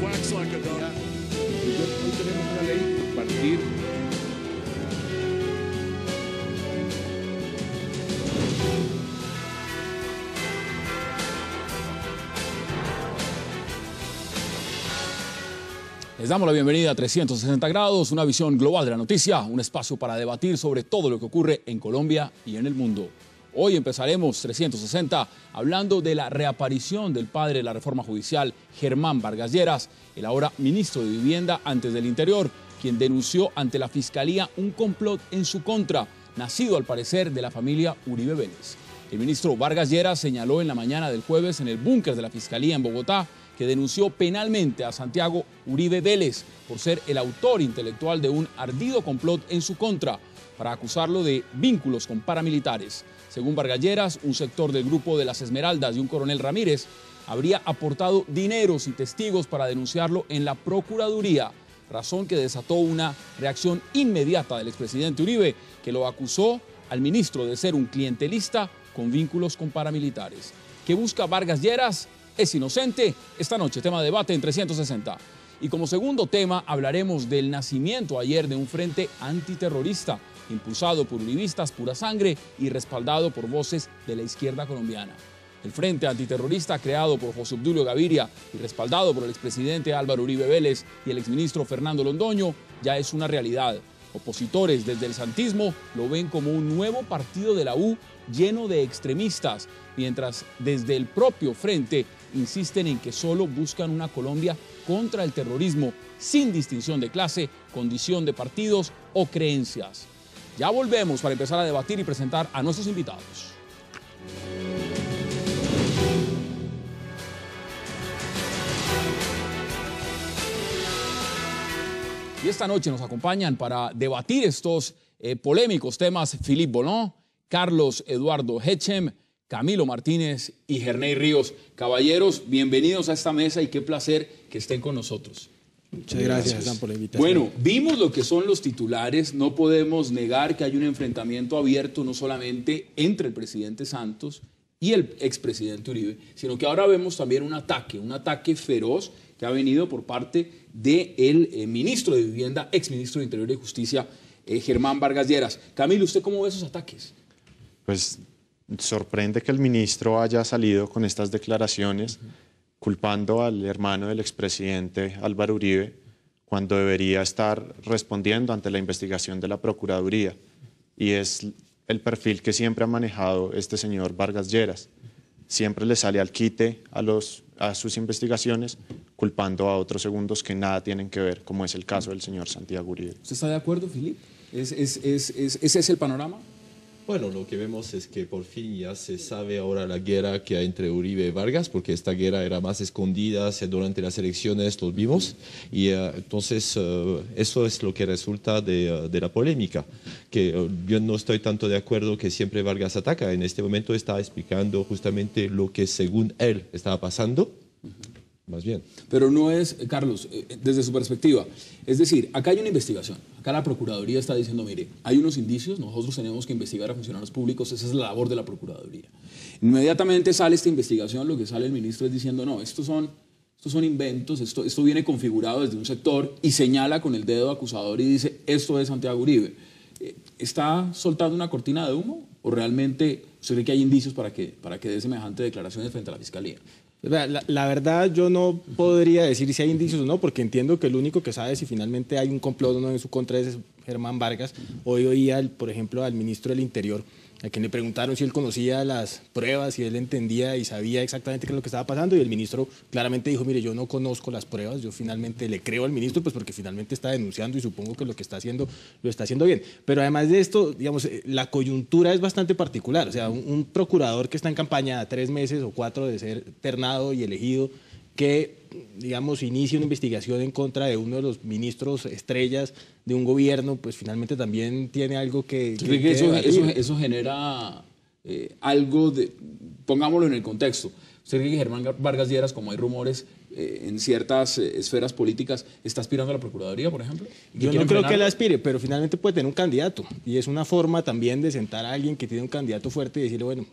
quacks like a dog. Hoy tenemos una ley a partir Les damos la bienvenida a 360 grados, una visión global de la noticia, un espacio para debatir sobre todo lo que ocurre en Colombia y en el mundo. Hoy empezaremos 360 hablando de la reaparición del padre de la reforma judicial, Germán Vargas Lleras, el ahora ministro de Vivienda antes del Interior, quien denunció ante la Fiscalía un complot en su contra, nacido al parecer de la familia Uribe Vélez. El ministro Vargas Lleras señaló en la mañana del jueves en el búnker de la Fiscalía en Bogotá que denunció penalmente a Santiago Uribe Vélez por ser el autor intelectual de un ardido complot en su contra para acusarlo de vínculos con paramilitares. Según Vargas Lleras, un sector del grupo de las Esmeraldas y un coronel Ramírez habría aportado dineros y testigos para denunciarlo en la Procuraduría, razón que desató una reacción inmediata del expresidente Uribe, que lo acusó al ministro de ser un clientelista con vínculos con paramilitares. ¿Qué busca Vargas Lleras? ¿Es inocente? Esta noche, tema de debate en 360. Y como segundo tema, hablaremos del nacimiento ayer de un frente antiterrorista, impulsado por uribistas pura sangre y respaldado por voces de la izquierda colombiana. El Frente Antiterrorista, creado por José Obdulio Gaviria y respaldado por el expresidente Álvaro Uribe Vélez y el exministro Fernando Londoño, ya es una realidad. Opositores desde el santismo lo ven como un nuevo partido de la U lleno de extremistas, mientras desde el propio Frente insisten en que solo buscan una Colombia contra el terrorismo, sin distinción de clase, condición de partidos o creencias. Ya volvemos para empezar a debatir y presentar a nuestros invitados. Y esta noche nos acompañan para debatir estos polémicos temas Philippe Bollon, Carlos Eduardo Hechem, Camilo Martínez y Gerney Ríos. Caballeros, bienvenidos a esta mesa y qué placer que estén con nosotros. Muchas gracias, Dan, por la invitación. Bueno, vimos lo que son los titulares. No podemos negar que hay un enfrentamiento abierto no solamente entre el presidente Santos y el expresidente Uribe, sino que ahora vemos también un ataque feroz que ha venido por parte del ministro de Vivienda, exministro de Interior y Justicia, Germán Vargas Lleras. Camilo, ¿usted cómo ve esos ataques? Pues sorprende que el ministro haya salido con estas declaraciones culpando al hermano del expresidente Álvaro Uribe cuando debería estar respondiendo ante la investigación de la Procuraduría. Y es el perfil que siempre ha manejado este señor Vargas Lleras. Siempre le sale al quite a sus investigaciones culpando a otros segundos que nada tienen que ver, como es el caso del señor Santiago Uribe. ¿Usted está de acuerdo, Philippe? ¿Ese es el panorama? Bueno, lo que vemos es que por fin ya se sabe ahora la guerra que hay entre Uribe y Vargas, porque esta guerra era más escondida durante las elecciones, lo vimos, y entonces eso es lo que resulta de la polémica, que yo no estoy tanto de acuerdo que siempre Vargas ataca. En este momento está explicando justamente lo que según él estaba pasando. Más bien. Pero no es, Carlos, desde su perspectiva, es decir, acá hay una investigación, acá la Procuraduría está diciendo, mire, hay unos indicios, nosotros tenemos que investigar a funcionarios públicos, esa es la labor de la Procuraduría. Inmediatamente sale esta investigación, lo que sale el ministro es diciendo, no, estos son inventos, esto viene configurado desde un sector y señala con el dedo acusador y dice, esto es Santiago Uribe. ¿Está soltando una cortina de humo o realmente usted cree que hay indicios para que dé semejante declaraciones frente a la Fiscalía? La verdad, yo no podría decir si hay indicios o no, porque entiendo que el único que sabe si finalmente hay un complot o no en su contra es Germán Vargas. Hoy oía, por ejemplo, al ministro del Interior, a quien le preguntaron si él conocía las pruebas, si él entendía y sabía exactamente qué es lo que estaba pasando, y el ministro claramente dijo, mire, yo no conozco las pruebas, yo finalmente le creo al ministro, pues porque finalmente está denunciando y supongo que lo que está haciendo lo está haciendo bien. Pero además de esto, digamos, la coyuntura es bastante particular, o sea, un procurador que está en campaña a 3 meses o 4 de ser ternado y elegido, que, digamos, inicia una investigación en contra de uno de los ministros estrellas de un gobierno, pues finalmente también tiene algo que eso genera algo de, pongámoslo en el contexto. ¿Usted cree que Germán Vargas Lleras, como hay rumores en ciertas esferas políticas, está aspirando a la Procuraduría, por ejemplo? Yo no creo que él aspire, pero finalmente puede tener un candidato. Y es una forma también de sentar a alguien que tiene un candidato fuerte y decirle, bueno,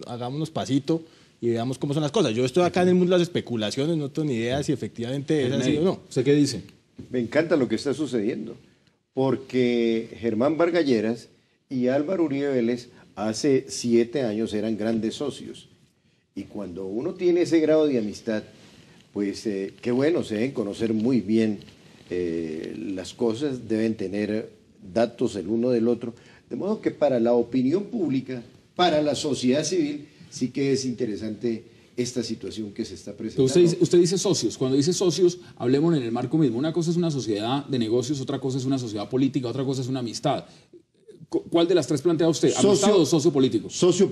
hagámonos pasito y veamos cómo son las cosas. Yo estoy acá en el mundo de las especulaciones, no tengo ni idea si efectivamente es así o no. ¿Usted qué dice? Me encanta lo que está sucediendo, porque Germán Vargas Lleras y Álvaro Uribe Vélez hace 7 años eran grandes socios. Y cuando uno tiene ese grado de amistad, pues qué bueno, se deben conocer muy bien las cosas, deben tener datos el uno del otro. De modo que para la opinión pública, para la sociedad civil, sí que es interesante esta situación que se está presentando. Pero usted dice socios. Cuando dice socios, hablemos en el marco mismo. Una cosa es una sociedad de negocios, otra cosa es una sociedad política, otra cosa es una amistad. ¿Cuál de las tres plantea usted? ¿Amistad o socio político? Socio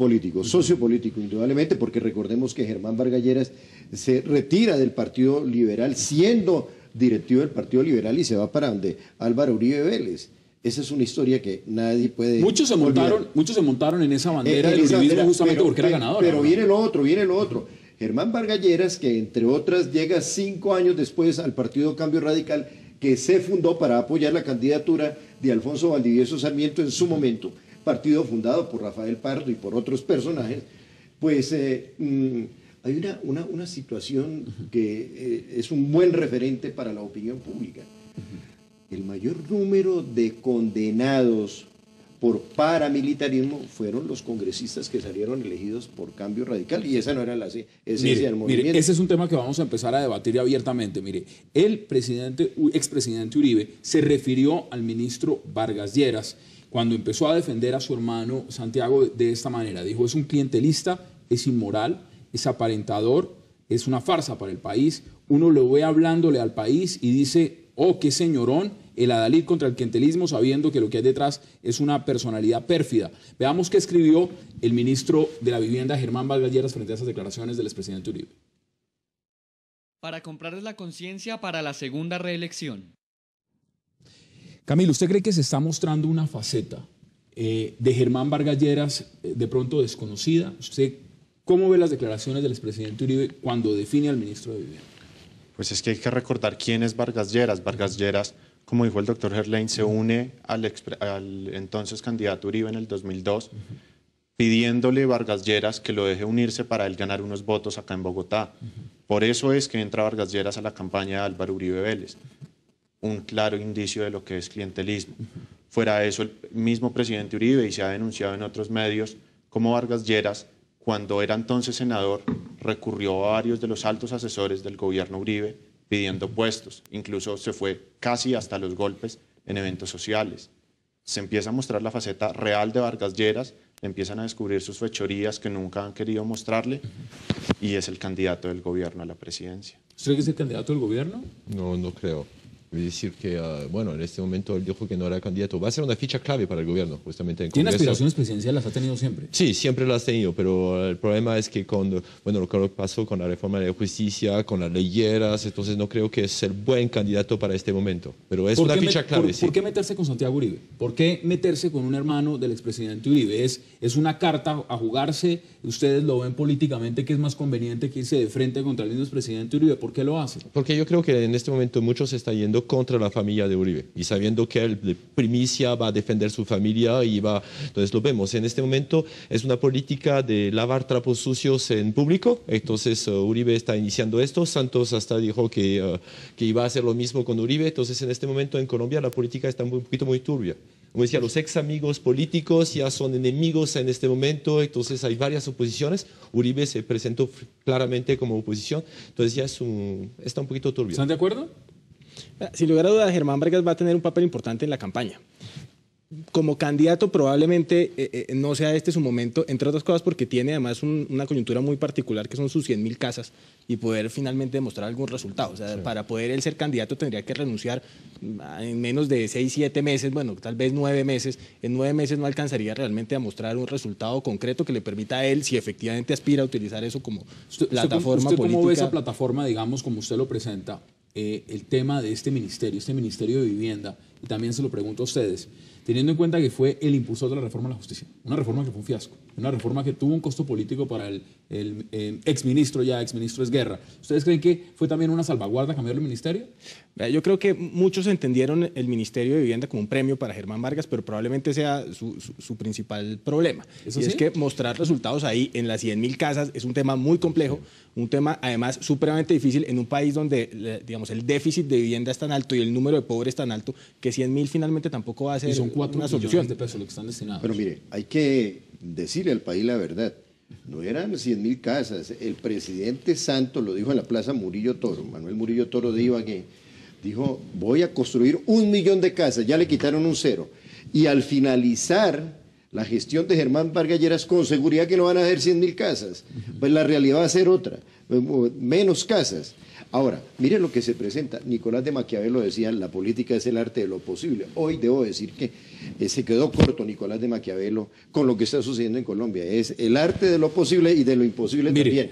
político, indudablemente, porque recordemos que Germán Vargas Lleras se retira del Partido Liberal siendo directivo del Partido Liberal y se va para donde Álvaro Uribe Vélez. Esa es una historia que nadie puede Muchos se montaron en esa bandera del uribismo bandera, justamente porque era ganador. Pero viene lo otro. Germán Vargas Lleras, que entre otras llega 5 años después al Partido Cambio Radical, que se fundó para apoyar la candidatura de Alfonso Valdivieso Sarmiento en su momento, partido fundado por Rafael Pardo y por otros personajes, pues hay una situación que es un buen referente para la opinión pública. El mayor número de condenados por paramilitarismo fueron los congresistas que salieron elegidos por Cambio Radical, y esa no era la esencia del movimiento. Mire, ese es un tema que vamos a empezar a debatir abiertamente. Mire, el expresidente Uribe se refirió al ministro Vargas Lleras cuando empezó a defender a su hermano Santiago de esta manera. Dijo, es un clientelista, es inmoral, es aparentador, es una farsa para el país. Uno lo ve hablándole al país y dice, oh, qué señorón, el adalid contra el clientelismo, sabiendo que lo que hay detrás es una personalidad pérfida. Veamos qué escribió el ministro de la Vivienda, Germán Vargas Lleras, frente a esas declaraciones del expresidente Uribe. Para comprarles la conciencia para la segunda reelección. Camilo, ¿usted cree que se está mostrando una faceta de Germán Vargas Lleras de pronto desconocida? ¿Usted cómo ve las declaraciones del expresidente Uribe cuando define al ministro de Vivienda? Pues es que hay que recordar quién es Vargas Lleras. Vargas Lleras, como dijo el doctor Gerlain, se une al entonces candidato Uribe en el 2002, pidiéndole a Vargas Lleras que lo deje unirse para él ganar unos votos acá en Bogotá. Por eso es que entra Vargas Lleras a la campaña de Álvaro Uribe Vélez. Un claro indicio de lo que es clientelismo. Fuera de eso, el mismo presidente Uribe, y se ha denunciado en otros medios, como Vargas Lleras, cuando era entonces senador, recurrió a varios de los altos asesores del gobierno Uribe pidiendo puestos. Incluso se fue casi hasta los golpes en eventos sociales. Se empieza a mostrar la faceta real de Vargas Lleras, empiezan a descubrir sus fechorías que nunca han querido mostrarle, y es el candidato del gobierno a la presidencia. ¿Usted cree que es el candidato del gobierno? No creo. Es decir que, bueno, en este momento él dijo que no era candidato. Va a ser una ficha clave para el gobierno, justamente en ¿Tiene Congreso. aspiraciones presidenciales? ¿Las ha tenido siempre? Sí, siempre las ha tenido, pero el problema es que lo que pasó con la reforma de la justicia, con las leyeras, entonces no creo que es el buen candidato para este momento. Pero es una ficha clave, sí. ¿Por qué meterse con Santiago Uribe? ¿Por qué meterse con un hermano del expresidente Uribe? ¿Es una carta a jugarse? ¿Ustedes lo ven políticamente que es más conveniente que irse de frente contra el mismo expresidente Uribe? ¿Por qué lo hace? Porque yo creo que en este momento muchos están yendo contra la familia de Uribe y sabiendo que él de primicia va a defender su familia y va, entonces lo vemos. En este momento es una política de lavar trapos sucios en público, entonces Uribe está iniciando esto, Santos hasta dijo que iba a hacer lo mismo con Uribe, entonces en este momento en Colombia la política está un poquito muy turbia. Como decía, los ex amigos políticos ya son enemigos en este momento, entonces hay varias oposiciones. Uribe se presentó claramente como oposición, entonces ya está un poquito turbio. ¿Están de acuerdo? Sin lugar a dudas, Germán Vargas va a tener un papel importante en la campaña. Como candidato probablemente no sea este su momento, entre otras cosas porque tiene además una coyuntura muy particular que son sus 100.000 casas y poder finalmente demostrar algún resultado. O sea, sí. Para poder él ser candidato tendría que renunciar en menos de 6, 7 meses, bueno, tal vez 9 meses. En 9 meses no alcanzaría realmente a mostrar un resultado concreto que le permita a él, si efectivamente aspira a utilizar eso como plataforma política. ¿Usted cómo ve esa plataforma, digamos, como usted lo presenta? El tema de este ministerio de vivienda, y también se lo pregunto a ustedes, teniendo en cuenta que fue el impulsor de la reforma a la justicia, una reforma que fue un fiasco, una reforma que tuvo un costo político para el exministro Esguerra. ¿Ustedes creen que fue también una salvaguarda cambiar el ministerio? Yo creo que muchos entendieron el Ministerio de Vivienda como un premio para Germán Vargas, pero probablemente sea su principal problema. ¿Eso y sí? es que mostrar resultados ahí en las 100.000 casas es un tema muy complejo, un tema además supremamente difícil en un país donde, digamos, el déficit de vivienda es tan alto y el número de pobres tan alto que 100.000 finalmente tampoco va a ser Y son 4 una millones solución. de pesos lo que están destinados. Pero mire, hay que decirle al país la verdad. No eran 100.000 casas. El presidente Santos lo dijo en la Plaza Murillo Toro. Manuel Murillo Toro de Ibagué dijo, voy a construir 1.000.000 de casas. Ya le quitaron un 0. Y al finalizar la gestión de Germán Vargas Lleras, con seguridad que no van a hacer 100.000 casas. Pues la realidad va a ser otra. Menos casas. Ahora, mire lo que se presenta. Nicolás de Maquiavelo decía, la política es el arte de lo posible. Hoy debo decir que se quedó corto Nicolás de Maquiavelo con lo que está sucediendo en Colombia. Es el arte de lo posible y de lo imposible también.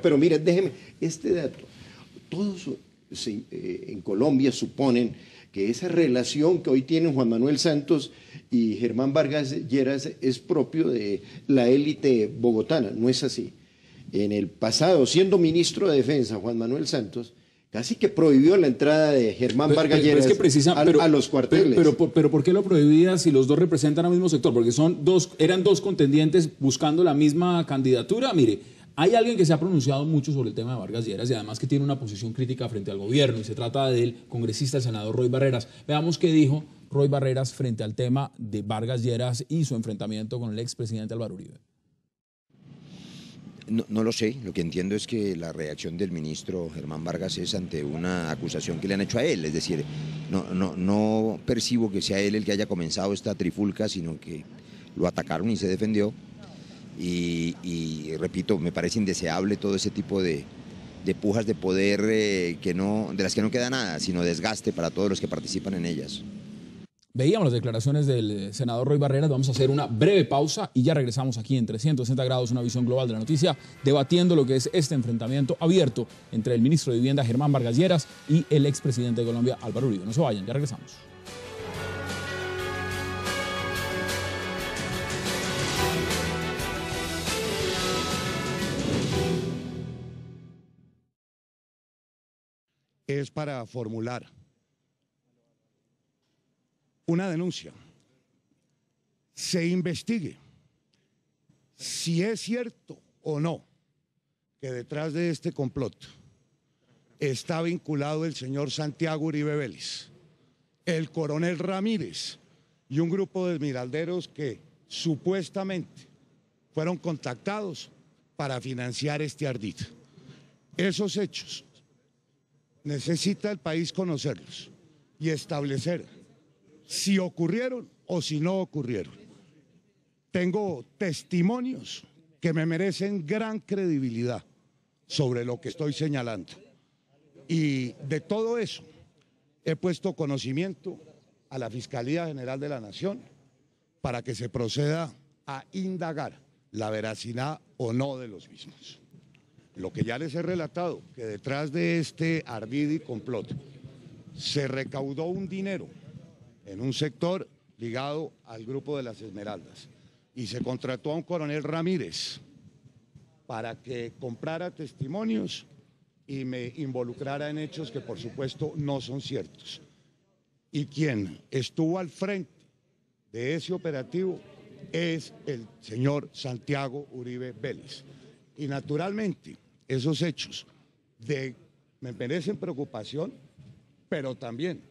Pero mire, déjeme, este dato, todos en Colombia suponen que esa relación que hoy tienen Juan Manuel Santos y Germán Vargas Lleras es propio de la élite bogotana. No es así. En el pasado, siendo ministro de Defensa, Juan Manuel Santos casi que prohibió la entrada de Germán Vargas Lleras a los cuarteles. Pero ¿por qué lo prohibía si los dos representan al mismo sector? Porque eran dos contendientes buscando la misma candidatura. Mire, hay alguien que se ha pronunciado mucho sobre el tema de Vargas Lleras y además que tiene una posición crítica frente al gobierno, y se trata del congresista, el senador Roy Barreras. Veamos qué dijo Roy Barreras frente al tema de Vargas Lleras y su enfrentamiento con el expresidente Álvaro Uribe. No lo sé, lo que entiendo es que la reacción del ministro Germán Vargas es ante una acusación que le han hecho a él, es decir, no percibo que sea él el que haya comenzado esta trifulca, sino que lo atacaron y se defendió, y repito, me parece indeseable todo ese tipo de pujas de poder de las que no queda nada, sino desgaste para todos los que participan en ellas. Veíamos las declaraciones del senador Roy Barreras. Vamos a hacer una breve pausa y ya regresamos aquí en 360 grados, una visión global de la noticia, debatiendo lo que es este enfrentamiento abierto entre el ministro de Vivienda Germán Vargas Lleras y el expresidente de Colombia Álvaro Uribe. No se vayan, ya regresamos. Es para formular una denuncia, se investigue si es cierto o no que detrás de este complot está vinculado el señor Santiago Uribe Vélez, el coronel Ramírez y un grupo de esmeralderos que supuestamente fueron contactados para financiar este ardid. Esos hechos necesita el país conocerlos y establecer si ocurrieron o si no ocurrieron. Tengo testimonios que me merecen gran credibilidad sobre lo que estoy señalando. Y de todo eso he puesto conocimiento a la Fiscalía General de la Nación para que se proceda a indagar la veracidad o no de los mismos. Lo que ya les he relatado, que detrás de este ardid y complot se recaudó un dinero en un sector ligado al grupo de las Esmeraldas y se contrató a un coronel Ramírez para que comprara testimonios y me involucrara en hechos que por supuesto no son ciertos. Y quien estuvo al frente de ese operativo es el señor Santiago Uribe Vélez. Y naturalmente esos hechos me merecen preocupación, pero también,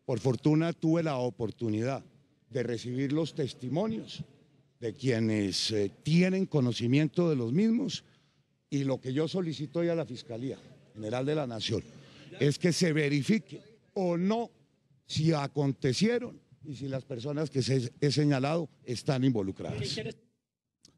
por fortuna, tuve la oportunidad de recibir los testimonios de quienes tienen conocimiento de los mismos, y lo que yo solicito hoy a la Fiscalía General de la Nación es que se verifique o no si acontecieron y si las personas que he señalado están involucradas.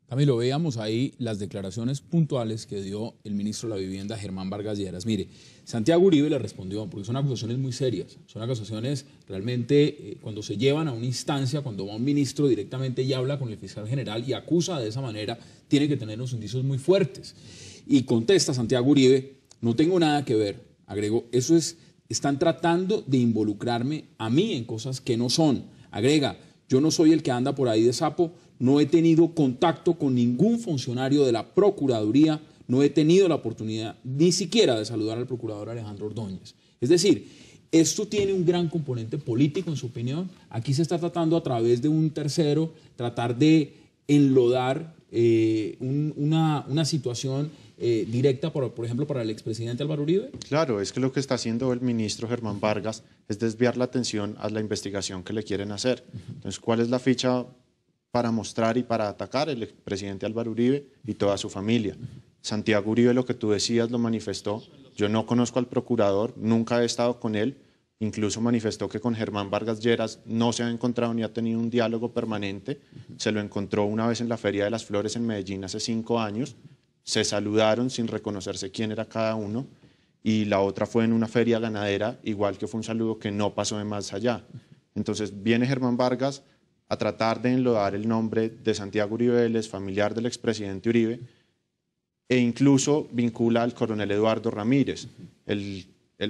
Camilo, veíamos ahí las declaraciones puntuales que dio el ministro de la Vivienda, Germán Vargas Lleras. Mire, Santiago Uribe le respondió, porque son acusaciones muy serias, son acusaciones realmente cuando se llevan a una instancia, cuando va un ministro directamente y habla con el fiscal general y acusa de esa manera, tiene que tener unos indicios muy fuertes. Y contesta Santiago Uribe, no tengo nada que ver, agregó, eso es están tratando de involucrarme a mí en cosas que no son. Agrega, yo no soy el que anda por ahí de sapo, no he tenido contacto con ningún funcionario de la Procuraduría, no he tenido la oportunidad ni siquiera de saludar al procurador Alejandro Ordóñez. Es decir, esto tiene un gran componente político, en su opinión. Aquí se está tratando a través de un tercero, tratar de enlodar una situación directa, por ejemplo, para el expresidente Álvaro Uribe. Claro, es que lo que está haciendo el ministro Germán Vargas es desviar la atención a la investigación que le quieren hacer. Entonces, ¿cuál es la ficha para mostrar y para atacar el expresidente Álvaro Uribe y toda su familia? Santiago Uribe, lo que tú decías, lo manifestó. Yo no conozco al procurador, nunca he estado con él. Incluso manifestó que con Germán Vargas Lleras no se ha encontrado ni ha tenido un diálogo permanente. Se lo encontró una vez en la Feria de las Flores en Medellín hace 5 años. Se saludaron sin reconocerse quién era cada uno. Y la otra fue en una feria ganadera, igual que fue un saludo que no pasó de más allá. Entonces viene Germán Vargas a tratar de enlodar el nombre de Santiago Uribe Vélez, familiar del expresidente Uribe, e incluso vincula al coronel Eduardo Ramírez, el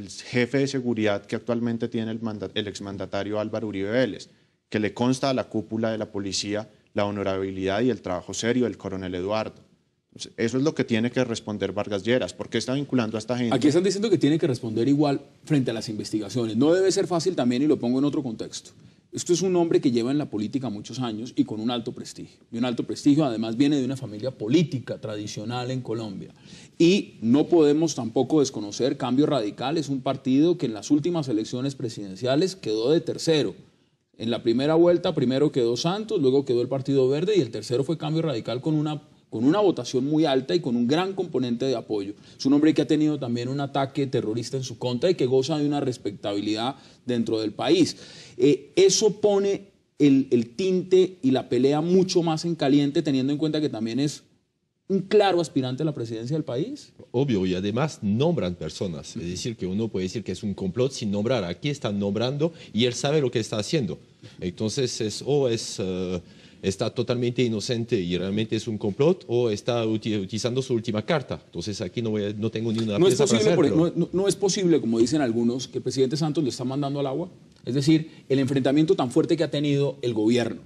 jefe de seguridad que actualmente tiene el exmandatario Álvaro Uribe Vélez, que le consta a la cúpula de la policía la honorabilidad y el trabajo serio del coronel Eduardo. Entonces, eso es lo que tiene que responder Vargas Lleras. ¿Por qué está vinculando a esta gente? Aquí están diciendo que tiene que responder igual frente a las investigaciones. No debe ser fácil también, y lo pongo en otro contexto. Esto es un hombre que lleva en la política muchos años y con un alto prestigio. Y un alto prestigio además viene de una familia política tradicional en Colombia. Y no podemos tampoco desconocer, Cambio Radical es un partido que en las últimas elecciones presidenciales quedó de tercero. En la primera vuelta primero quedó Santos, luego quedó el Partido Verde y el tercero fue Cambio Radical con una votación muy alta y con un gran componente de apoyo. Es un hombre que ha tenido también un ataque terrorista en su contra y que goza de una respetabilidad dentro del país. Eso pone el tinte y la pelea mucho más en caliente, teniendo en cuenta que también es un claro aspirante a la presidencia del país. Obvio, y además nombran personas. Es decir, que uno puede decir que es un complot sin nombrar. Aquí están nombrando y él sabe lo que está haciendo. Entonces, está totalmente inocente y realmente es un complot, o está utilizando su última carta. Entonces aquí no tengo ni una pieza para hacerlo. No es posible, como dicen algunos, que el presidente Santos le está mandando al agua. Es decir, el enfrentamiento tan fuerte que ha tenido el gobierno,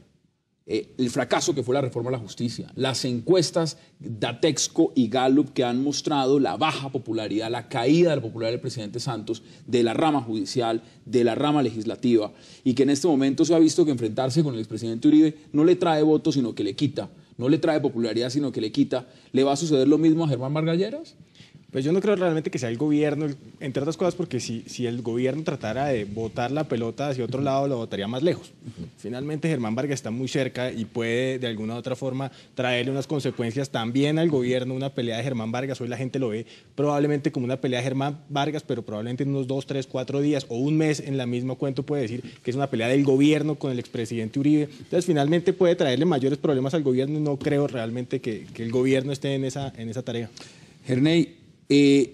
el fracaso que fue la reforma a la justicia, las encuestas Datexco y Gallup que han mostrado la baja popularidad, la caída de la popularidad del presidente Santos, de la rama judicial, de la rama legislativa, y que en este momento se ha visto que enfrentarse con el expresidente Uribe no le trae votos, sino que le quita, no le trae popularidad, sino que le quita. ¿Le va a suceder lo mismo a Germán Vargas Lleras? Pues yo no creo realmente que sea el gobierno, entre otras cosas porque si el gobierno tratara de botar la pelota hacia otro lado, lo botaría más lejos. Finalmente Germán Vargas está muy cerca y puede de alguna u otra forma traerle unas consecuencias también al gobierno, una pelea de Germán Vargas. Hoy la gente lo ve probablemente como una pelea de Germán Vargas, pero probablemente en unos 2, 3, 4 días o un mes en la misma cuento puede decir que es una pelea del gobierno con el expresidente Uribe. Entonces finalmente puede traerle mayores problemas al gobierno y no creo realmente que el gobierno esté en esa tarea. Herney,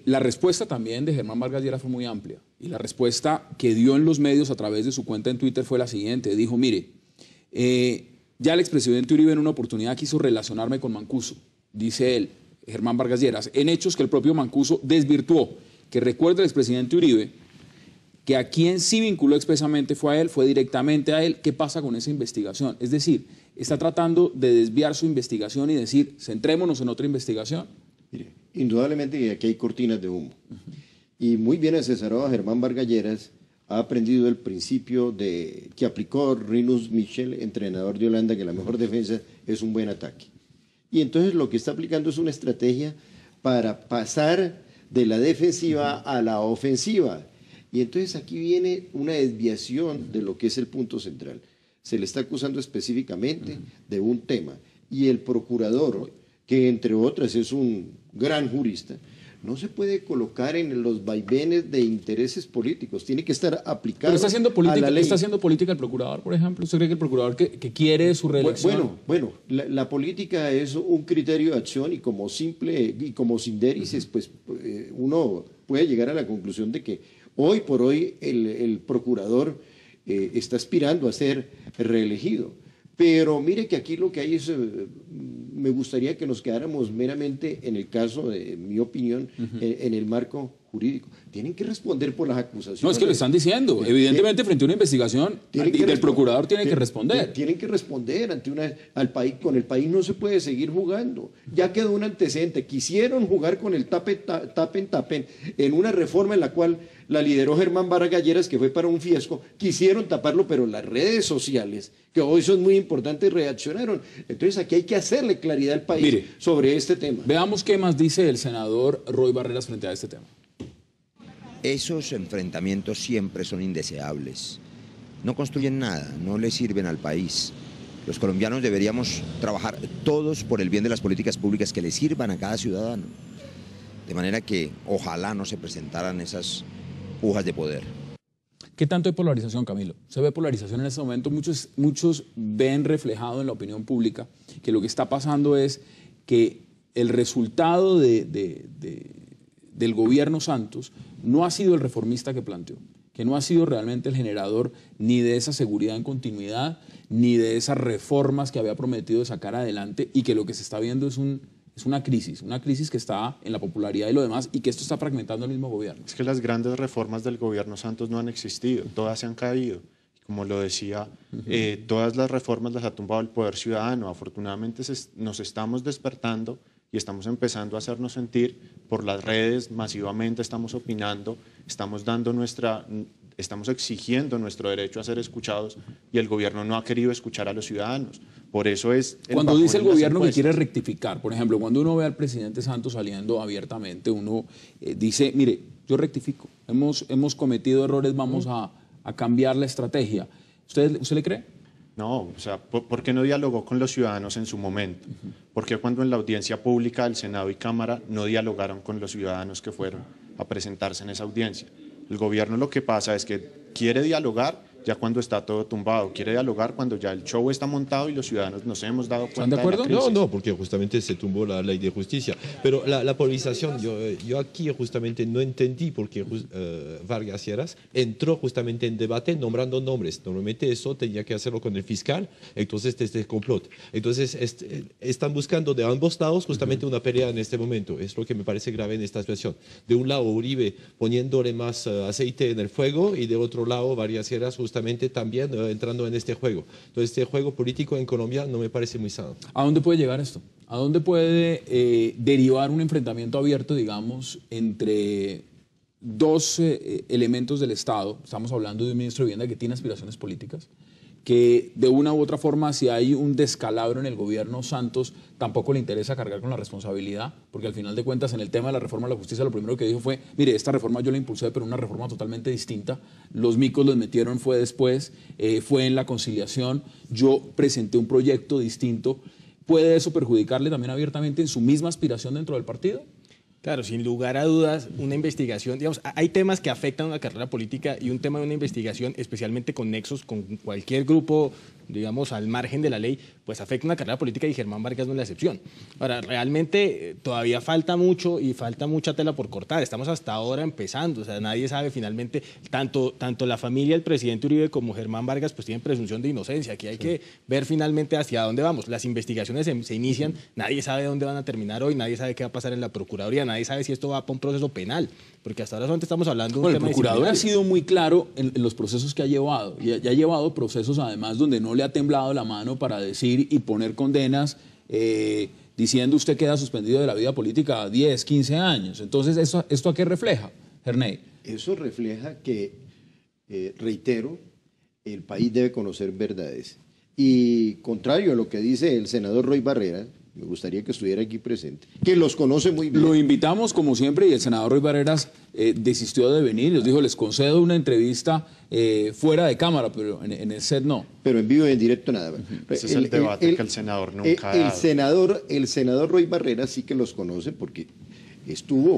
la respuesta también de Germán Vargas Lleras fue muy amplia, y la respuesta que dio en los medios a través de su cuenta en Twitter fue la siguiente. Dijo, mire, ya el expresidente Uribe en una oportunidad quiso relacionarme con Mancuso, dice él, Germán Vargas Lleras, en hechos que el propio Mancuso desvirtuó, que recuerda el expresidente Uribe que a quien sí vinculó expresamente fue a él, fue directamente a él. ¿Qué pasa con esa investigación? Es decir, está tratando de desviar su investigación y decir, centrémonos en otra investigación. Mire, indudablemente aquí hay cortinas de humo. Y muy bien asesorado a Germán Vargas Lleras, ha aprendido el principio que aplicó Rinus Michel, entrenador de Holanda, que la mejor defensa es un buen ataque. Y entonces lo que está aplicando es una estrategia para pasar de la defensiva a la ofensiva. Y entonces aquí viene una desviación de lo que es el punto central. Se le está acusando específicamente de un tema. Y el procurador, que entre otras es un gran jurista, no se puede colocar en los vaivenes de intereses políticos, tiene que estar aplicado. Pero está haciendo política, a la ley. ¿Está haciendo política el procurador, por ejemplo? ¿Usted cree que el procurador que quiere su reelección? Bueno, la política es un criterio de acción y como sindérices, pues uno puede llegar a la conclusión de que hoy por hoy el procurador está aspirando a ser reelegido. Pero mire que aquí lo que hay es, me gustaría que nos quedáramos meramente en el caso, de mi opinión, en el marco jurídico. Tienen que responder por las acusaciones. No, es que lo están diciendo. Evidentemente, frente a una investigación, el procurador tiene que responder. Tienen que responder al país. Con el país no se puede seguir jugando. Ya quedó un antecedente. Quisieron jugar con el tapen en una reforma en la cual la lideró Germán Vargas Lleras, que fue para un fiasco. Quisieron taparlo, pero las redes sociales, que hoy son muy importantes, reaccionaron. Entonces aquí hay que hacerle claridad al país sobre este tema. Veamos qué más dice el senador Roy Barreras frente a este tema. Esos enfrentamientos siempre son indeseables. No construyen nada, no le sirven al país. Los colombianos deberíamos trabajar todos por el bien de las políticas públicas que le sirvan a cada ciudadano. De manera que ojalá no se presentaran esas pujas de poder. ¿Qué tanto hay polarización, Camilo? Se ve polarización en este momento. Muchos ven reflejado en la opinión pública que lo que está pasando es que el resultado del gobierno Santos no ha sido el reformista que planteó, que no ha sido realmente el generador ni de esa seguridad en continuidad, ni de esas reformas que había prometido sacar adelante, y que lo que se está viendo es una crisis que está en la popularidad y lo demás, y que esto está fragmentando el mismo gobierno. Es que las grandes reformas del gobierno Santos no han existido, todas se han caído. Como lo decía, todas las reformas las ha tumbado el poder ciudadano. Afortunadamente nos estamos despertando y estamos empezando a hacernos sentir por las redes, masivamente estamos opinando, estamos exigiendo nuestro derecho a ser escuchados, y el gobierno no ha querido escuchar a los ciudadanos. Por eso es... Cuando dice el gobierno que quiere rectificar, por ejemplo, cuando uno ve al presidente Santos saliendo abiertamente, uno dice, mire, yo rectifico, hemos cometido errores, vamos a cambiar la estrategia. ¿Usted le cree? No, o sea, ¿por qué no dialogó con los ciudadanos en su momento? ¿Por qué cuando en la audiencia pública del Senado y Cámara no dialogaron con los ciudadanos que fueron a presentarse en esa audiencia? El gobierno lo que pasa es que quiere dialogar ya cuando está todo tumbado, quiere dialogar cuando ya el show está montado y los ciudadanos nos hemos dado cuenta. ¿Están de acuerdo? No, porque justamente se tumbó la ley de justicia. Pero la polarización, yo aquí justamente no entendí por qué Vargas Lleras entró justamente en debate nombrando nombres. Normalmente eso tenía que hacerlo con el fiscal, entonces desde complot. Entonces están buscando de ambos lados justamente una pelea en este momento. Es lo que me parece grave en esta situación. De un lado Uribe poniéndole más aceite en el fuego, y de otro lado Vargas Lleras justamente también entrando en este juego. Entonces, este juego político en Colombia no me parece muy sano. ¿A dónde puede llegar esto? ¿A dónde puede derivar un enfrentamiento abierto, digamos, entre dos elementos del Estado? Estamos hablando de un ministro de Vivienda que tiene aspiraciones políticas, que de una u otra forma, si hay un descalabro en el gobierno Santos, tampoco le interesa cargar con la responsabilidad, porque al final de cuentas, en el tema de la reforma de la justicia, lo primero que dijo fue, mire, esta reforma yo la impulsé, pero una reforma totalmente distinta. Los micos los metieron fue después, fue en la conciliación, yo presenté un proyecto distinto. ¿Puede eso perjudicarle también abiertamente en su misma aspiración dentro del partido? Claro, sin lugar a dudas, una investigación, digamos, hay temas que afectan a una carrera política, y un tema de una investigación, especialmente con nexos con cualquier grupo, digamos, al margen de la ley, pues afecta una carrera política, y Germán Vargas no es la excepción. Ahora, realmente todavía falta mucho y falta mucha tela por cortar. Estamos hasta ahora empezando, o sea, nadie sabe finalmente, tanto la familia del presidente Uribe como Germán Vargas pues tienen presunción de inocencia. Aquí hay que ver finalmente hacia dónde vamos. Las investigaciones se inician, nadie sabe dónde van a terminar hoy, nadie sabe qué va a pasar en la Procuraduría, nadie sabe si esto va para un proceso penal, porque hasta ahora solamente estamos hablando de un tema disciplinario. El procurador ha sido muy claro en los procesos que ha llevado, y ha llevado procesos además donde no le ha temblado la mano para decir y poner condenas diciendo usted queda suspendido de la vida política 10, 15 años. Entonces, ¿esto a qué refleja, Herney? Eso refleja que, reitero, el país debe conocer verdades. Y contrario a lo que dice el senador Roy Barreras, me gustaría que estuviera aquí presente, que los conoce muy bien. Lo invitamos como siempre, y el senador Roy Barreras desistió de venir. Les dijo, les concedo una entrevista fuera de cámara, pero en el set no. Pero en vivo y en directo nada. Ese es el debate que el senador nunca ha dado. El senador Roy Barreras sí que los conoce, porque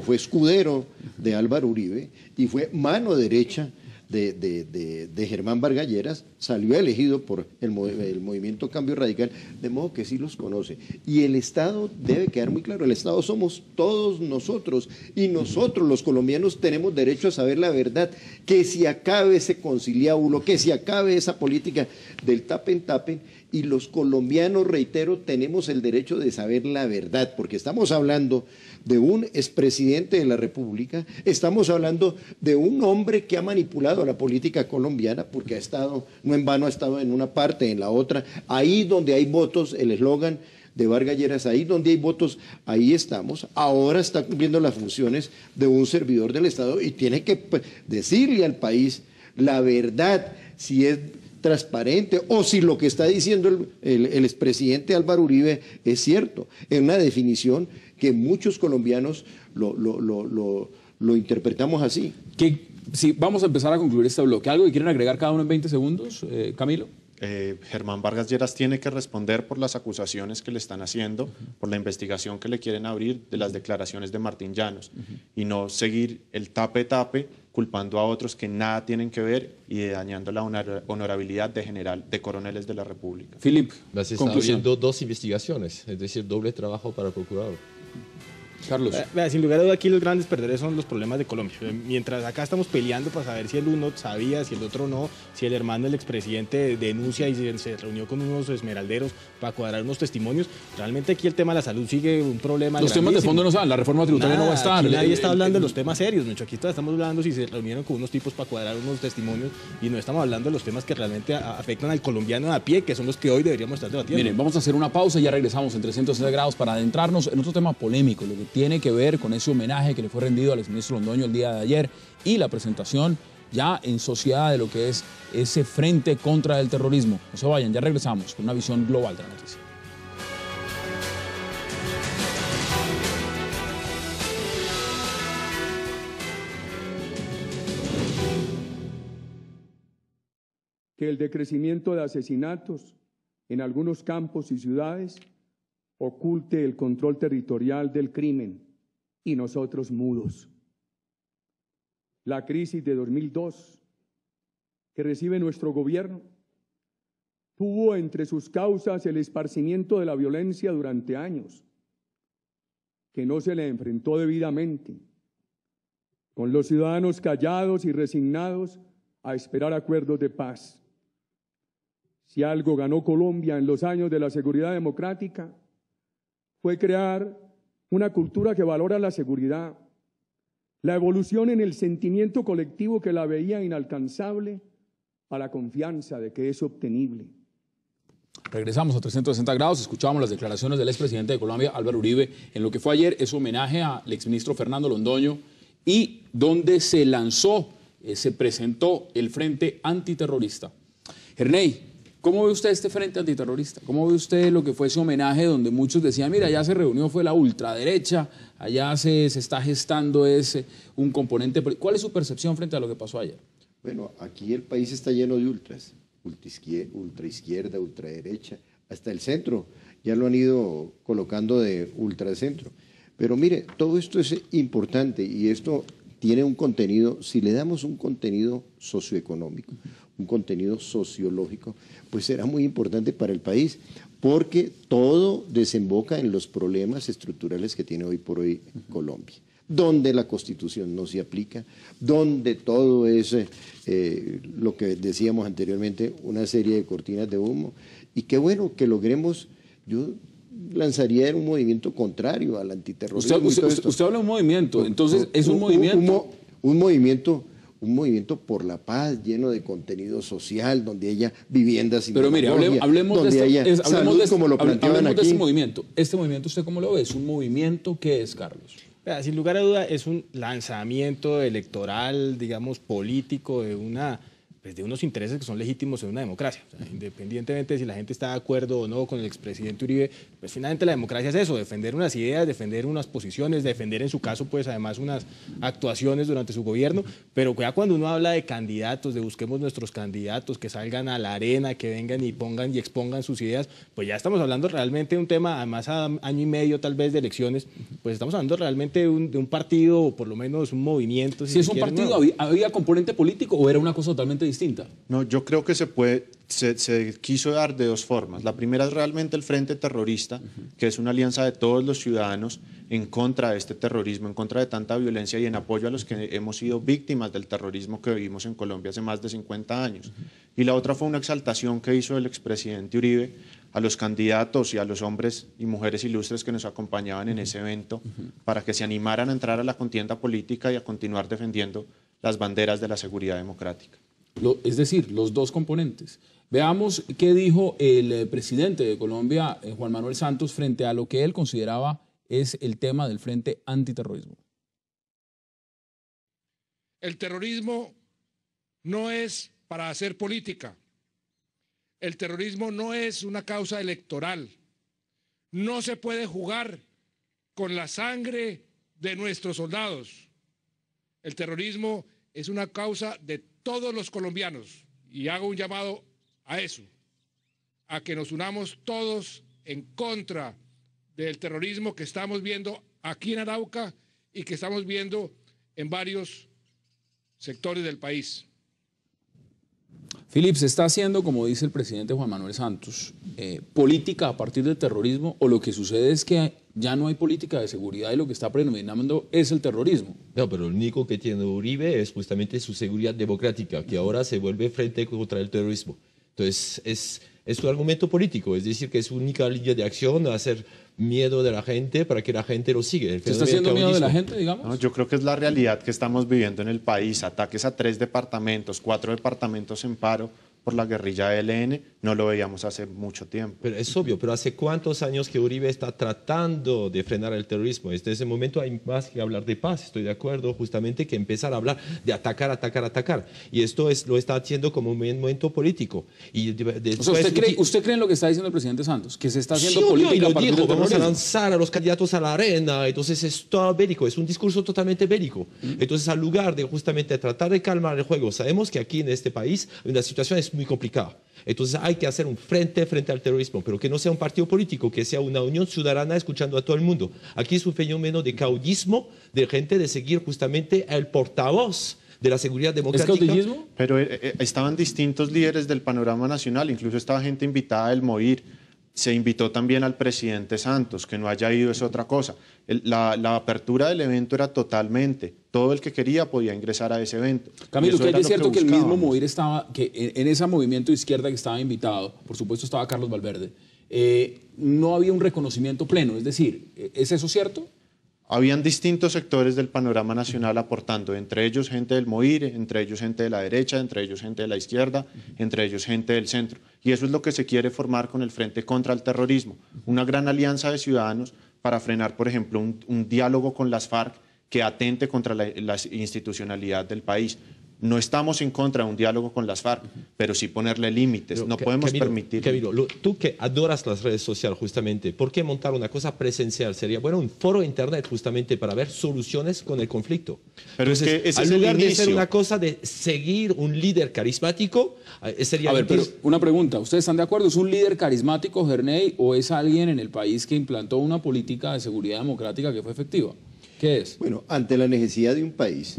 fue escudero de Álvaro Uribe y fue mano derecha de Germán Vargas Lleras, salió elegido por el movimiento Cambio Radical, de modo que sí los conoce. Y el Estado debe quedar muy claro, el Estado somos todos nosotros, y nosotros los colombianos tenemos derecho a saber la verdad, que se acabe ese conciliábulo, que se acabe esa política del tapen, Y los colombianos, reitero, tenemos el derecho de saber la verdad, porque estamos hablando de un expresidente de la República, estamos hablando de un hombre que ha manipulado la política colombiana, porque ha estado, no en vano ha estado en una parte, en la otra, ahí donde hay votos, el eslogan de Vargas Lleras, ahí donde hay votos, ahí estamos. Ahora está cumpliendo las funciones de un servidor del Estado y tiene que decirle al país la verdad, si es transparente o si lo que está diciendo el expresidente Álvaro Uribe es cierto. Es una definición que muchos colombianos lo interpretamos así. Sí, vamos a empezar a concluir este bloque. ¿Algo que quieren agregar cada uno en 20 segundos, Camilo? Germán Vargas Lleras tiene que responder por las acusaciones que le están haciendo, por la investigación que le quieren abrir de las declaraciones de Martín Llanos, y no seguir el tape-tape culpando a otros que nada tienen que ver y dañando la honorabilidad de coroneles de la República. Filip, se está abriendo dos investigaciones, es decir, doble trabajo para el procurador. Carlos. Sin lugar a duda, aquí los grandes perdedores son los problemas de Colombia. Mientras acá estamos peleando para saber si el uno sabía, si el otro no, si el hermano del expresidente denuncia y se reunió con unos esmeralderos para cuadrar unos testimonios, realmente aquí el tema de la salud sigue un problema. Los temas de fondo no saben, la reforma tributaria no va a estar. Nadie está hablando de los temas serios, mucho. Aquí estamos hablando si se reunieron con unos tipos para cuadrar unos testimonios y no estamos hablando de los temas que realmente afectan al colombiano a pie, que son los que hoy deberíamos estar debatiendo. Miren, vamos a hacer una pausa y ya regresamos en 360 grados para adentrarnos en otro tema polémico, lo que tiene que ver con ese homenaje que le fue rendido al exministro Londoño el día de ayer y la presentación ya en sociedad de lo que es ese frente contra el terrorismo. No se vayan, ya regresamos con una visión global de la noticia. Que el decrecimiento de asesinatos en algunos campos y ciudades oculte el control territorial del crimen y nosotros mudos. La crisis de 2002 que recibe nuestro gobierno tuvo entre sus causas el esparcimiento de la violencia durante años, que no se le enfrentó debidamente, con los ciudadanos callados y resignados a esperar acuerdos de paz. Si algo ganó Colombia en los años de la seguridad democrática, fue crear una cultura que valora la seguridad, la evolución en el sentimiento colectivo que la veía inalcanzable a la confianza de que es obtenible. Regresamos a 360 grados, escuchamos las declaraciones del expresidente de Colombia, Álvaro Uribe, en lo que fue ayer ese homenaje al exministro Fernando Londoño y donde se lanzó, se presentó el Frente Antiterrorista. Herney, ¿cómo ve usted este Frente Antiterrorista? ¿Cómo ve usted lo que fue ese homenaje donde muchos decían, mira, allá se reunió, fue la ultraderecha, allá se está gestando un componente? ¿Cuál es su percepción frente a lo que pasó ayer? Bueno, aquí el país está lleno de ultras, ultraizquierda, ultraderecha, hasta el centro, ya lo han ido colocando de ultracentro. Pero mire, todo esto es importante y esto tiene un contenido, si le damos un contenido socioeconómico, un contenido sociológico, pues será muy importante para el país, porque todo desemboca en los problemas estructurales que tiene hoy por hoy Colombia, donde la Constitución no se aplica, donde todo es lo que decíamos anteriormente, una serie de cortinas de humo, y qué bueno que logremos, yo lanzaría un movimiento contrario al antiterrorismo. Usted habla de un movimiento, entonces es un movimiento... Un movimiento por la paz, lleno de contenido social, donde haya viviendas sin Pero mire, hablemos donde haya salud, como lo planteaban aquí. De este movimiento. ¿Este movimiento usted cómo lo ve? ¿Es un movimiento? ¿Qué es, Carlos? Sin lugar a duda es un lanzamiento electoral, digamos, político de unos intereses que son legítimos en una democracia. O sea, independientemente de si la gente está de acuerdo o no con el expresidente Uribe, pues finalmente la democracia es eso, defender unas ideas, defender unas posiciones, defender en su caso pues además unas actuaciones durante su gobierno, pero ya cuando uno habla de candidatos, de busquemos nuestros candidatos, que salgan a la arena, que vengan y pongan y expongan sus ideas, pues ya estamos hablando realmente de un tema, además a año y medio tal vez de elecciones, pues estamos hablando realmente de un partido o por lo menos un movimiento. Si es un partido, ¿había componente político o era una cosa totalmente distinta. No, yo creo que se quiso dar de dos formas. La primera es realmente el Frente Terrorista, que es una alianza de todos los ciudadanos en contra de este terrorismo, en contra de tanta violencia y en apoyo a los que hemos sido víctimas del terrorismo que vivimos en Colombia hace más de 50 años. Y la otra fue una exaltación que hizo el expresidente Uribe a los candidatos y a los hombres y mujeres ilustres que nos acompañaban en ese evento para que se animaran a entrar a la contienda política y a continuar defendiendo las banderas de la seguridad democrática. Es decir, los dos componentes. Veamos qué dijo el presidente de Colombia, Juan Manuel Santos, frente a lo que él consideraba es el tema del Frente Antiterrorismo. El terrorismo no es para hacer política. El terrorismo no es una causa electoral. No se puede jugar con la sangre de nuestros soldados. El terrorismo es una causa de todos los colombianos y hago un llamado a eso, a que nos unamos todos en contra del terrorismo que estamos viendo aquí en Arauca y que estamos viendo en varios sectores del país. Philip, ¿se está haciendo, como dice el presidente Juan Manuel Santos, política a partir del terrorismo, o lo que sucede es que ya no hay política de seguridad y lo que está predominando es el terrorismo? No, pero lo único que tiene Uribe es justamente su seguridad democrática, que ahora se vuelve frente contra el terrorismo. Entonces, es su argumento político, es decir, que es su única línea de acción, hacer miedo de la gente para que la gente lo siga. ¿Se está haciendo miedo de la gente, digamos? No, yo creo que es la realidad que estamos viviendo en el país. Ataques a 3 departamentos, 4 departamentos en paro por la guerrilla ELN, no lo veíamos hace mucho tiempo. Pero es obvio, pero ¿hace cuántos años que Uribe está tratando de frenar el terrorismo? Desde ese momento hay más que hablar de paz, estoy de acuerdo, justamente que empezar a hablar de atacar, atacar, atacar. Y esto lo está haciendo como un momento político. Y después, o sea, ¿usted cree en lo que está diciendo el presidente Santos? Que se está haciendo sí, política y lo a partir dijo, del vamos a terrorismo. lanzar a los candidatos a la arena, entonces es todo bélico, es un discurso totalmente bélico. Entonces, al lugar de justamente tratar de calmar el juego, sabemos que aquí en este país la situación es muy complicada. Entonces hay que hacer un frente al terrorismo, pero que no sea un partido político, que sea una unión ciudadana escuchando a todo el mundo. Aquí es un fenómeno de caudillismo, de gente de seguir justamente al portavoz de la seguridad democrática. ¿Es caudillismo? Pero estaban distintos líderes del panorama nacional, incluso estaba gente invitada del MOIR. Se invitó también al presidente Santos, que no haya ido es otra cosa. La apertura del evento era totalmente, todo el que quería podía ingresar a ese evento. Camilo, que es cierto que el mismo MOIR estaba, que en ese movimiento de izquierda que estaba invitado, por supuesto estaba Carlos Valverde, no había un reconocimiento pleno, es decir, ¿es eso cierto? Habían distintos sectores del panorama nacional aportando, entre ellos gente del MOIR, entre ellos gente de la derecha, entre ellos gente de la izquierda, entre ellos gente del centro. Y eso es lo que se quiere formar con el Frente contra el Terrorismo, una gran alianza de ciudadanos para frenar, por ejemplo, un diálogo con las FARC que atente contra la institucionalidad del país. No estamos en contra de un diálogo con las FARC, pero sí ponerle límites. No podemos permitir. Camilo, tú que adoras las redes sociales justamente, ¿por qué montar una cosa presencial? Sería bueno un foro de internet justamente para ver soluciones con el conflicto. Pero entonces, es que ese al es lugar el de inicio. ser una cosa de seguir un líder carismático, sería... A ver, pero una pregunta, ¿ustedes están de acuerdo? ¿Es un líder carismático, Gerney, o es alguien en el país que implantó una política de seguridad democrática que fue efectiva? ¿Qué es? Bueno, ante la necesidad de un país,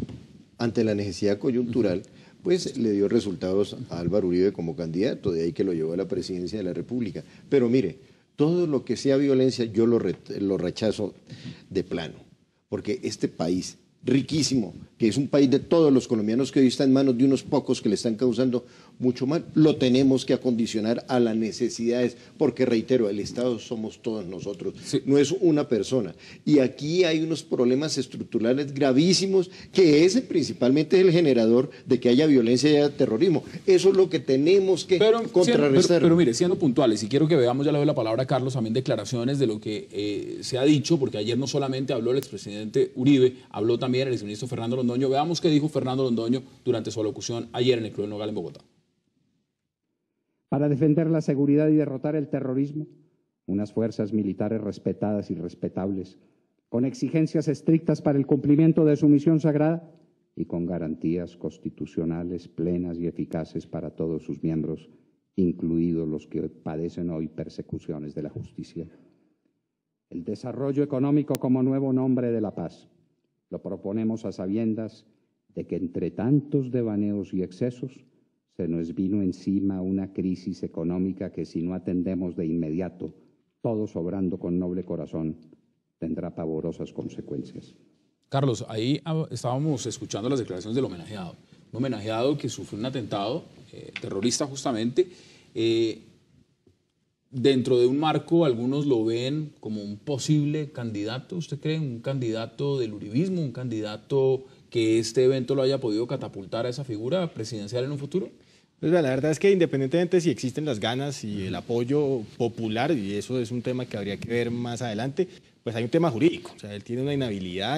ante la necesidad coyuntural, pues le dio resultados a Álvaro Uribe como candidato, de ahí que lo llevó a la presidencia de la República. Pero mire, todo lo que sea violencia yo lo rechazo de plano, porque este país riquísimo, que es un país de todos los colombianos que hoy está en manos de unos pocos que le están causando mucho mal, lo tenemos que acondicionar a las necesidades, porque reitero, el Estado somos todos nosotros, sí. No es una persona. Y aquí hay unos problemas estructurales gravísimos, que ese principalmente es el generador de que haya violencia y haya terrorismo. Eso es lo que tenemos que contrarrestar. Pero mire, siendo puntuales, y quiero que veamos, ya le doy la palabra a Carlos, también declaraciones de lo que se ha dicho, porque ayer no solamente habló el expresidente Uribe, habló también el exministro Fernando Londoño. Veamos qué dijo Fernando Londoño durante su alocución ayer en el Club del Nogal en Bogotá. Para defender la seguridad y derrotar el terrorismo, unas fuerzas militares respetadas y respetables, con exigencias estrictas para el cumplimiento de su misión sagrada y con garantías constitucionales plenas y eficaces para todos sus miembros, incluidos los que padecen hoy persecuciones de la justicia. El desarrollo económico como nuevo nombre de la paz lo proponemos a sabiendas de que entre tantos devaneos y excesos se nos vino encima una crisis económica que si no atendemos de inmediato, todos obrando con noble corazón, tendrá pavorosas consecuencias. Carlos, ahí estábamos escuchando las declaraciones del homenajeado. Un homenajeado que sufrió un atentado terrorista justamente. Dentro de un marco, algunos lo ven como un posible candidato. ¿Usted cree un candidato del uribismo, un candidato que este evento lo haya podido catapultar a esa figura presidencial en un futuro? Pues la verdad es que independientemente si existen las ganas y el apoyo popular, y eso es un tema que habría que ver más adelante, pues hay un tema jurídico. O sea, él tiene una inhabilidad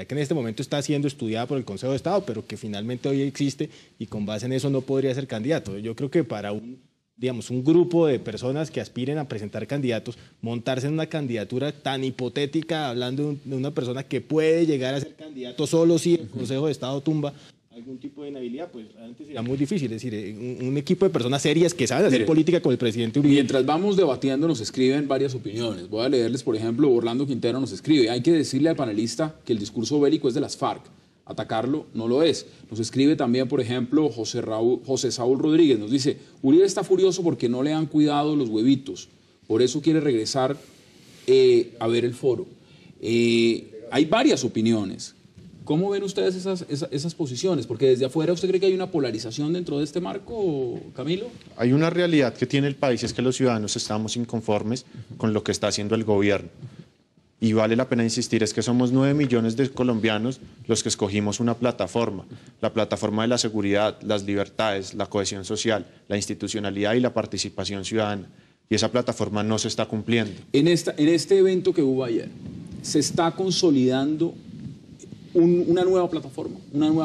que en este momento está siendo estudiada por el Consejo de Estado, pero que finalmente hoy existe y con base en eso no podría ser candidato. Yo creo que para un grupo de personas que aspiren a presentar candidatos, montarse en una candidatura tan hipotética, hablando de una persona que puede llegar a ser candidato solo si el Consejo de Estado tumba algún tipo de inhabilidad, pues realmente sería muy difícil. Es decir, un equipo de personas serias que saben hacer política con el presidente Uribe. Mientras vamos debatiendo nos escriben varias opiniones. Voy a leerles, por ejemplo, Orlando Quintero nos escribe: hay que decirle al panelista que el discurso bélico es de las FARC. Atacarlo no lo es. Nos escribe también, por ejemplo, José Saúl Rodríguez. Nos dice: Uribe está furioso porque no le han cuidado los huevitos. Por eso quiere regresar a ver el foro. Hay varias opiniones. ¿Cómo ven ustedes esas posiciones? Porque desde afuera, ¿usted cree que hay una polarización dentro de este marco, Camilo? Hay una realidad que tiene el país, es que los ciudadanos estamos inconformes con lo que está haciendo el gobierno. Y vale la pena insistir, es que somos 9 millones de colombianos los que escogimos una plataforma, la plataforma de la seguridad, las libertades, la cohesión social, la institucionalidad y la participación ciudadana. Y esa plataforma no se está cumpliendo. En este evento que hubo ayer, ¿se está consolidando una nueva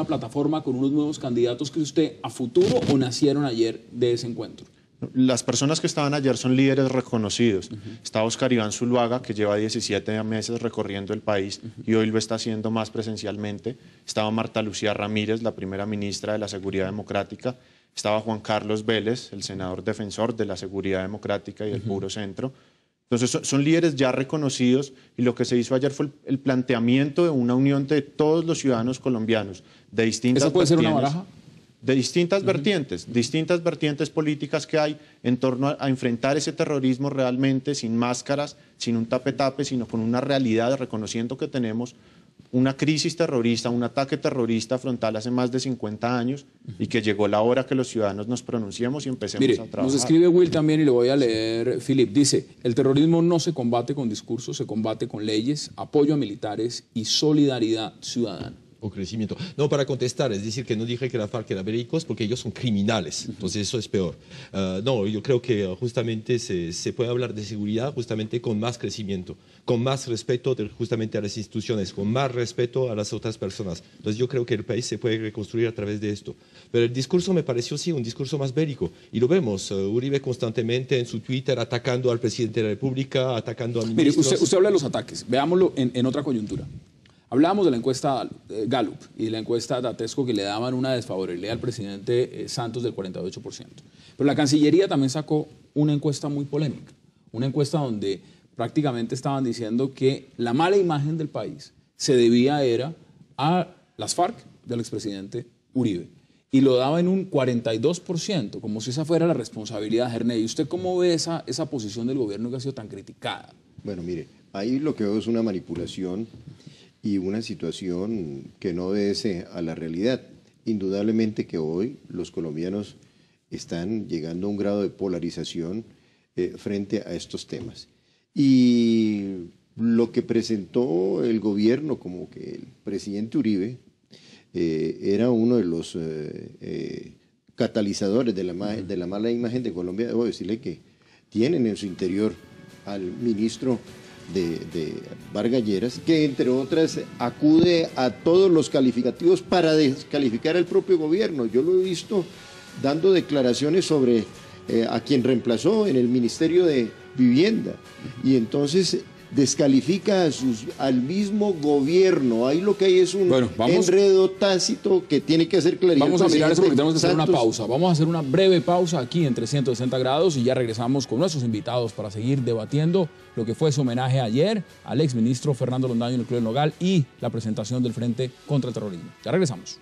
plataforma con unos nuevos candidatos que usted a futuro o nacieron ayer de ese encuentro? Las personas que estaban ayer son líderes reconocidos. Está Oscar Iván Zuluaga, que lleva 17 meses recorriendo el país y hoy lo está haciendo más presencialmente. Estaba Marta Lucía Ramírez, la primera ministra de la Seguridad Democrática. Estaba Juan Carlos Vélez, el senador defensor de la Seguridad Democrática y del Puro Centro. Entonces son líderes ya reconocidos y lo que se hizo ayer fue el planteamiento de una unión de todos los ciudadanos colombianos de distintas ¿Eso puede ser una baraja? De distintas vertientes políticas que hay en torno a enfrentar ese terrorismo realmente sin máscaras, sin un tape-tape, sino con una realidad, reconociendo que tenemos una crisis terrorista, un ataque terrorista frontal hace más de 50 años y que llegó la hora que los ciudadanos nos pronunciemos y empecemos a trabajar. Nos escribe Will también y le voy a leer, Philip. Dice: el terrorismo no se combate con discursos, se combate con leyes, apoyo a militares y solidaridad ciudadana. O crecimiento. No, para contestar, es decir, que no dije que la FARC era bélicos porque ellos son criminales, entonces eso es peor. No, yo creo que justamente se puede hablar de seguridad justamente con más crecimiento, con más respeto justamente a las instituciones, con más respeto a las otras personas. Entonces yo creo que el país se puede reconstruir a través de esto. Pero el discurso me pareció sí un discurso más bélico y lo vemos, Uribe constantemente en su Twitter atacando al presidente de la República, atacando a ministros. Mire, usted habla de los ataques, veámoslo en otra coyuntura. Hablábamos de la encuesta Gallup y de la encuesta Datesco que le daban una desfavorabilidad al presidente Santos del 48%. Pero la Cancillería también sacó una encuesta muy polémica, una encuesta donde prácticamente estaban diciendo que la mala imagen del país se debía a las FARC del expresidente Uribe. Y lo daba en un 42%, como si esa fuera la responsabilidad de Herney. ¿Y usted cómo ve esa posición del gobierno que ha sido tan criticada? Bueno, mire, ahí lo que veo es una manipulación y una situación que no obedece a la realidad. Indudablemente que hoy los colombianos están llegando a un grado de polarización frente a estos temas. Y lo que presentó el gobierno como que el presidente Uribe era uno de los catalizadores de la mala imagen de Colombia. Debo decirle que tienen en su interior al ministro de Vargas Lleras, que entre otras acude a todos los calificativos para descalificar al propio gobierno. Yo lo he visto dando declaraciones sobre a quien reemplazó en el Ministerio de Vivienda y entonces descalifica al mismo gobierno. Ahí lo que hay es un enredo tácito que tiene que hacer claridad. Vamos a mirar eso porque tenemos que hacer una pausa. Vamos a hacer una breve pausa aquí en 360 grados y ya regresamos con nuestros invitados para seguir debatiendo lo que fue su homenaje ayer al exministro Fernando Londaño en el Club del Nogal y la presentación del Frente contra el Terrorismo. Ya regresamos.